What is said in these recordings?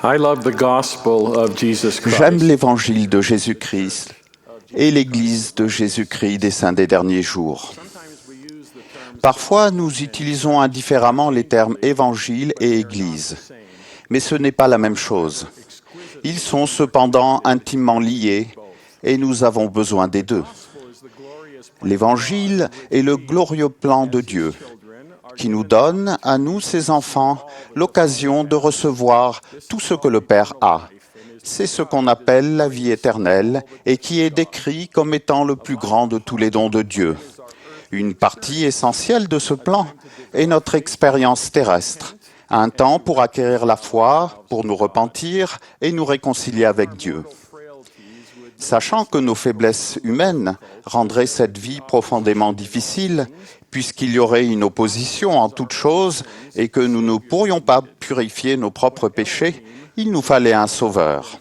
I love the gospel of Jesus J'aime Christ. l'évangile de Jésus-Christ et l'Église de Jésus-Christ des saints des derniers jours. Parfois, nous utilisons indifféremment les termes évangile et Église, mais ce n'est pas la même chose. Ils sont cependant intimement liés et nous avons besoin des deux. L'Évangile est le glorieux plan de Dieu qui nous donne, à nous, ses enfants, l'occasion de recevoir tout ce que le Père a. C'est ce qu'on appelle la vie éternelle et qui est décrit comme étant le plus grand de tous les dons de Dieu. Une partie essentielle de ce plan est notre expérience terrestre, un temps pour acquérir la foi, pour nous repentir et nous réconcilier avec Dieu. Sachant que nos faiblesses humaines rendraient cette vie profondément difficile, puisqu'il y aurait une opposition en toutes choses et que nous ne pourrions pas purifier nos propres péchés, il nous fallait un sauveur.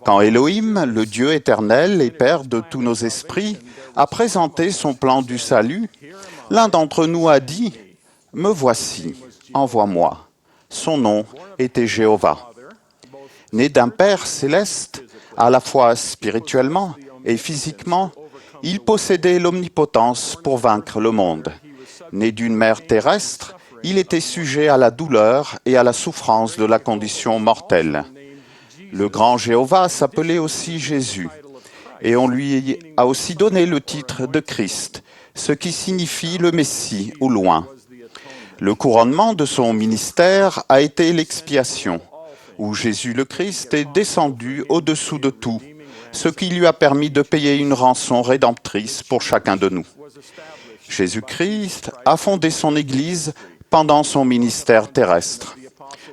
Quand Elohim, le Dieu éternel et Père de tous nos esprits, a présenté son plan du salut, l'un d'entre nous a dit « Me voici, envoie-moi ». Son nom était Jéhovah. Né d'un Père céleste, à la fois spirituellement et physiquement, il possédait l'omnipotence pour vaincre le monde. Né d'une mère terrestre, il était sujet à la douleur et à la souffrance de la condition mortelle. Le grand Jéhovah s'appelait aussi Jésus, et on lui a aussi donné le titre de Christ, ce qui signifie le Messie au loin. Le couronnement de son ministère a été l'expiation, où Jésus le Christ est descendu au-dessous de tout, ce qui lui a permis de payer une rançon rédemptrice pour chacun de nous. Jésus-Christ a fondé son Église pendant son ministère terrestre.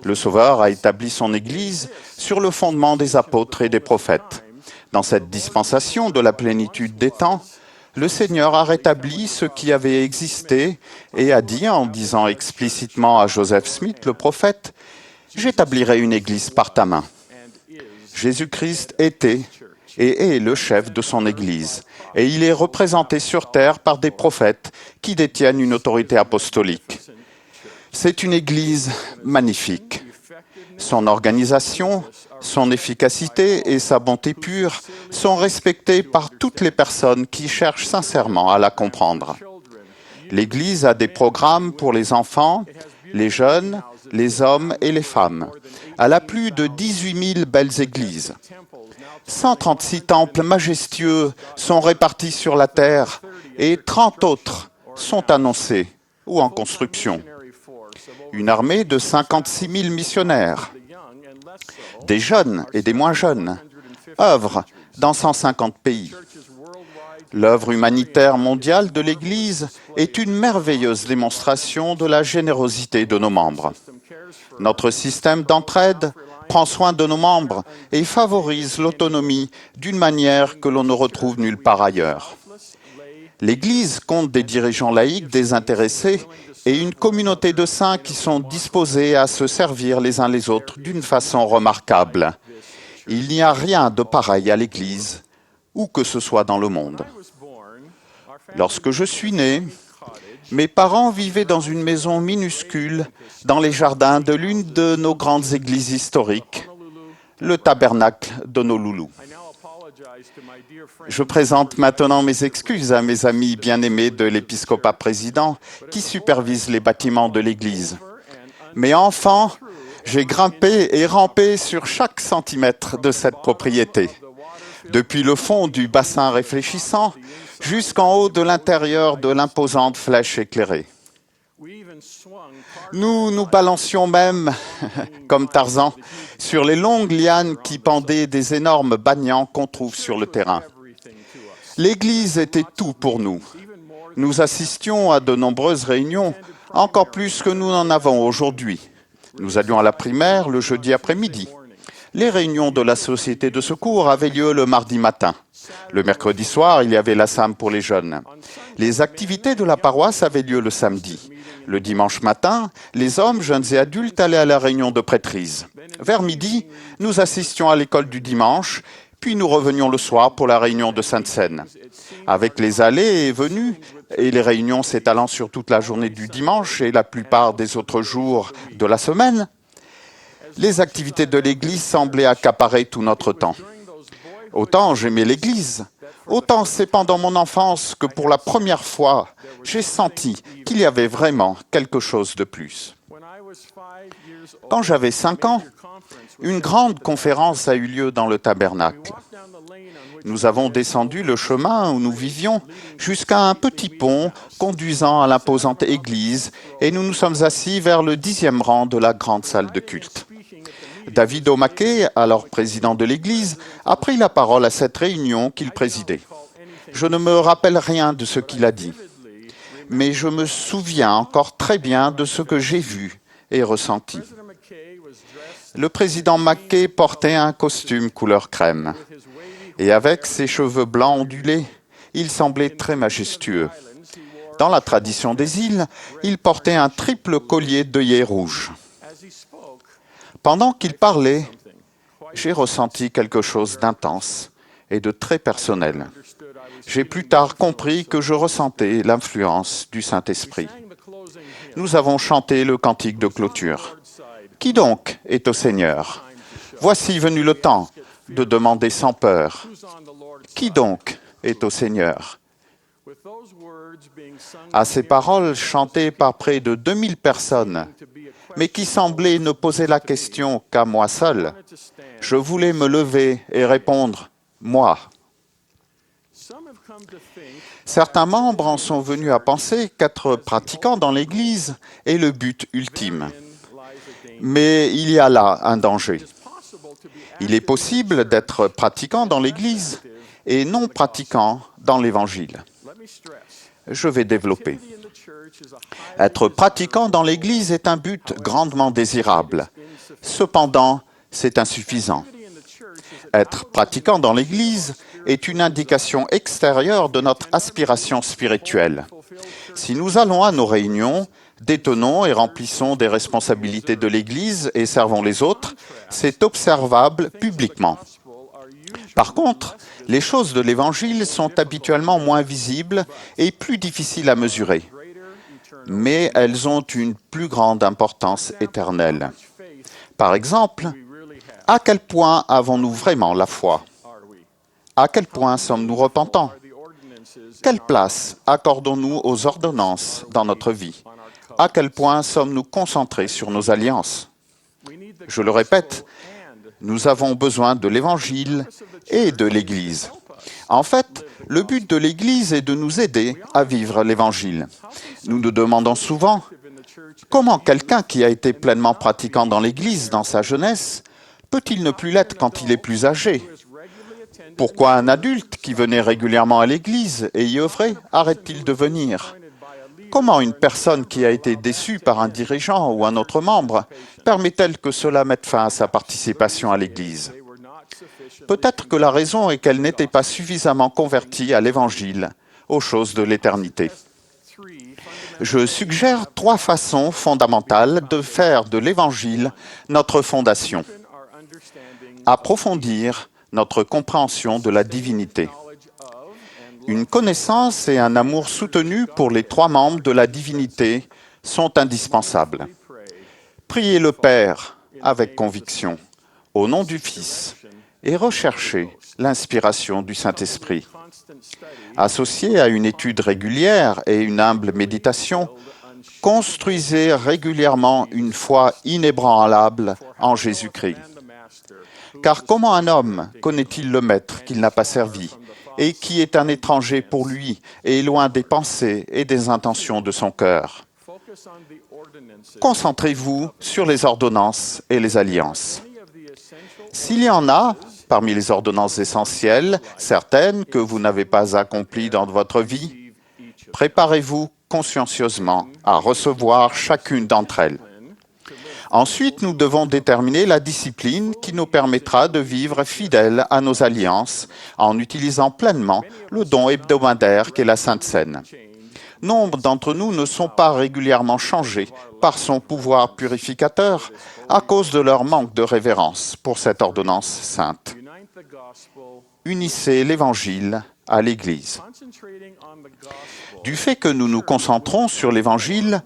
Le Sauveur a établi son Église sur le fondement des apôtres et des prophètes. Dans cette dispensation de la plénitude des temps, le Seigneur a rétabli ce qui avait existé et a dit, en disant explicitement à Joseph Smith, le prophète, « J'établirai une Église par ta main ». Jésus-Christ était et est le chef de son Église, et il est représenté sur terre par des prophètes qui détiennent une autorité apostolique. C'est une Église magnifique. Son organisation, son efficacité et sa bonté pure sont respectées par toutes les personnes qui cherchent sincèrement à la comprendre. L'Église a des programmes pour les enfants, les jeunes, les hommes et les femmes. Elle a plus de 18 000 belles églises. 136 temples majestueux sont répartis sur la terre et 30 autres sont annoncés ou en construction. Une armée de 56 000 missionnaires, des jeunes et des moins jeunes, œuvrent dans 150 pays. L'œuvre humanitaire mondiale de l'Église est une merveilleuse démonstration de la générosité de nos membres. Notre système d'entraide prend soin de nos membres et favorise l'autonomie d'une manière que l'on ne retrouve nulle part ailleurs. L'Église compte des dirigeants laïcs désintéressés et une communauté de saints qui sont disposés à se servir les uns les autres d'une façon remarquable. Il n'y a rien de pareil à l'Église, où que ce soit dans le monde. Lorsque je suis né, mes parents vivaient dans une maison minuscule dans les jardins de l'une de nos grandes églises historiques, le tabernacle d'Honolulu. Je présente maintenant mes excuses à mes amis bien-aimés de l'épiscopat président qui supervisent les bâtiments de l'église. Mais enfant, j'ai grimpé et rampé sur chaque centimètre de cette propriété, depuis le fond du bassin réfléchissant jusqu'en haut de l'intérieur de l'imposante flèche éclairée. Nous nous balancions même, comme Tarzan, sur les longues lianes qui pendaient des énormes banians qu'on trouve sur le terrain. L'Église était tout pour nous. Nous assistions à de nombreuses réunions, encore plus que nous n'en avons aujourd'hui. Nous allions à la primaire le jeudi après-midi. Les réunions de la Société de secours avaient lieu le mardi matin. Le mercredi soir, il y avait la SAM pour les jeunes. Les activités de la paroisse avaient lieu le samedi. Le dimanche matin, les hommes, jeunes et adultes allaient à la réunion de prêtrise. Vers midi, nous assistions à l'école du dimanche, puis nous revenions le soir pour la réunion de Sainte-Seine. Avec les allées et venues, et les réunions s'étalant sur toute la journée du dimanche et la plupart des autres jours de la semaine, Les activités de l'Église semblaient accaparer tout notre temps. Autant j'aimais l'Église, autant c'est pendant mon enfance que pour la première fois, j'ai senti qu'il y avait vraiment quelque chose de plus. Quand j'avais 5 ans, une grande conférence a eu lieu dans le tabernacle. Nous avons descendu le chemin où nous vivions jusqu'à un petit pont conduisant à l'imposante église et nous nous sommes assis vers le 10e rang de la grande salle de culte. David O'Mackey, alors président de l'église, a pris la parole à cette réunion qu'il présidait. Je ne me rappelle rien de ce qu'il a dit, mais je me souviens encore très bien de ce que j'ai vu et ressenti. Le président Mackey portait un costume couleur crème. Et avec ses cheveux blancs ondulés, il semblait très majestueux. Dans la tradition des îles, il portait un triple collier d'œillets rouges. Pendant qu'il parlait, j'ai ressenti quelque chose d'intense et de très personnel. J'ai plus tard compris que je ressentais l'influence du Saint-Esprit. Nous avons chanté le cantique de clôture. Qui donc est au Seigneur? Voici venu le temps de demander sans peur. Qui donc est au Seigneur? À ces paroles chantées par près de 2000 personnes, mais qui semblaient ne poser la question qu'à moi seul, je voulais me lever et répondre « moi ». Certains membres en sont venus à penser qu'être pratiquant dans l'Église est le but ultime. Mais il y a là un danger. Il est possible d'être pratiquant dans l'Église et non pratiquant dans l'Évangile. Je vais développer. Être pratiquant dans l'Église est un but grandement désirable. Cependant, c'est insuffisant. Être pratiquant dans l'Église est une indication extérieure de notre aspiration spirituelle. Si nous allons à nos réunions, détenons et remplissons des responsabilités de l'Église et servons les autres, c'est observable publiquement. Par contre, les choses de l'Évangile sont habituellement moins visibles et plus difficiles à mesurer. Mais elles ont une plus grande importance éternelle. Par exemple, à quel point avons-nous vraiment la foi? À quel point sommes-nous repentants? Quelle place accordons-nous aux ordonnances dans notre vie? À quel point sommes-nous concentrés sur nos alliances? Je le répète, nous avons besoin de l'Évangile et de l'Église. En fait, le but de l'Église est de nous aider à vivre l'Évangile. Nous nous demandons souvent comment quelqu'un qui a été pleinement pratiquant dans l'Église dans sa jeunesse peut-il ne plus l'être quand il est plus âgé? Pourquoi un adulte qui venait régulièrement à l'Église et y œuvrait arrête-t-il de venir? Comment une personne qui a été déçue par un dirigeant ou un autre membre permet-elle que cela mette fin à sa participation à l'Église? Peut-être que la raison est qu'elle n'était pas suffisamment convertie à l'Évangile, aux choses de l'éternité. Je suggère 3 façons fondamentales de faire de l'Évangile notre fondation. Approfondir notre compréhension de la divinité. Une connaissance et un amour soutenu pour les 3 membres de la divinité sont indispensables. Priez le Père avec conviction, au nom du Fils, et recherchez l'inspiration du Saint-Esprit. Associé à une étude régulière et une humble méditation, construisez régulièrement une foi inébranlable en Jésus-Christ. Car comment un homme connaît-il le Maître qu'il n'a pas servi et qui est un étranger pour lui et loin des pensées et des intentions de son cœur? Concentrez-vous sur les ordonnances et les alliances. S'il y en a, parmi les ordonnances essentielles, certaines que vous n'avez pas accomplies dans votre vie, préparez-vous consciencieusement à recevoir chacune d'entre elles. Ensuite, nous devons déterminer la discipline qui nous permettra de vivre fidèles à nos alliances en utilisant pleinement le don hebdomadaire qu'est la Sainte Seine. Nombre d'entre nous ne sont pas régulièrement changés par son pouvoir purificateur à cause de leur manque de révérence pour cette ordonnance sainte. Unissez l'Évangile à l'Église. Du fait que nous nous concentrons sur l'Évangile,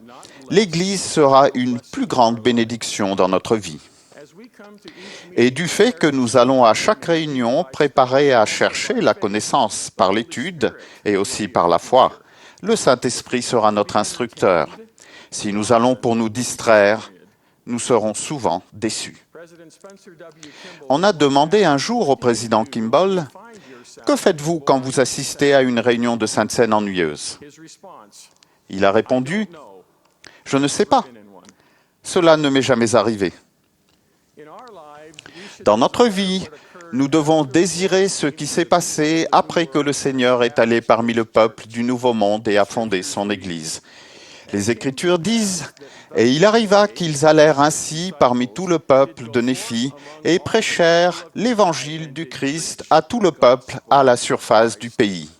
l'Église sera une plus grande bénédiction dans notre vie. Et du fait que nous allons à chaque réunion préparer à chercher la connaissance par l'étude et aussi par la foi, le Saint-Esprit sera notre instructeur. Si nous allons pour nous distraire, nous serons souvent déçus. On a demandé un jour au président Kimball, « Que faites-vous quand vous assistez à une réunion de Sainte Seine ennuyeuse ?» Il a répondu, « Je ne sais pas. Cela ne m'est jamais arrivé. » Dans notre vie, nous devons désirer ce qui s'est passé après que le Seigneur est allé parmi le peuple du Nouveau Monde et a fondé son Église. Les Écritures disent « Et il arriva qu'ils allèrent ainsi parmi tout le peuple de Néphi et prêchèrent l'évangile du Christ à tout le peuple à la surface du pays.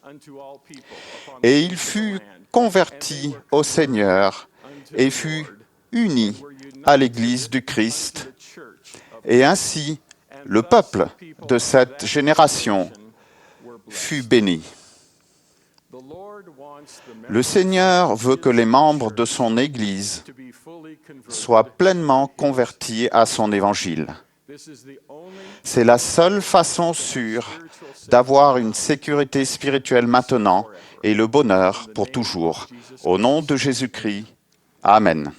Et il fut converti au Seigneur et fut uni à l'Église du Christ. Et ainsi, le peuple de cette génération fut béni. » Le Seigneur veut que les membres de son Église soient pleinement convertis à son Évangile. C'est la seule façon sûre d'avoir une sécurité spirituelle maintenant et le bonheur pour toujours. Au nom de Jésus-Christ, Amen.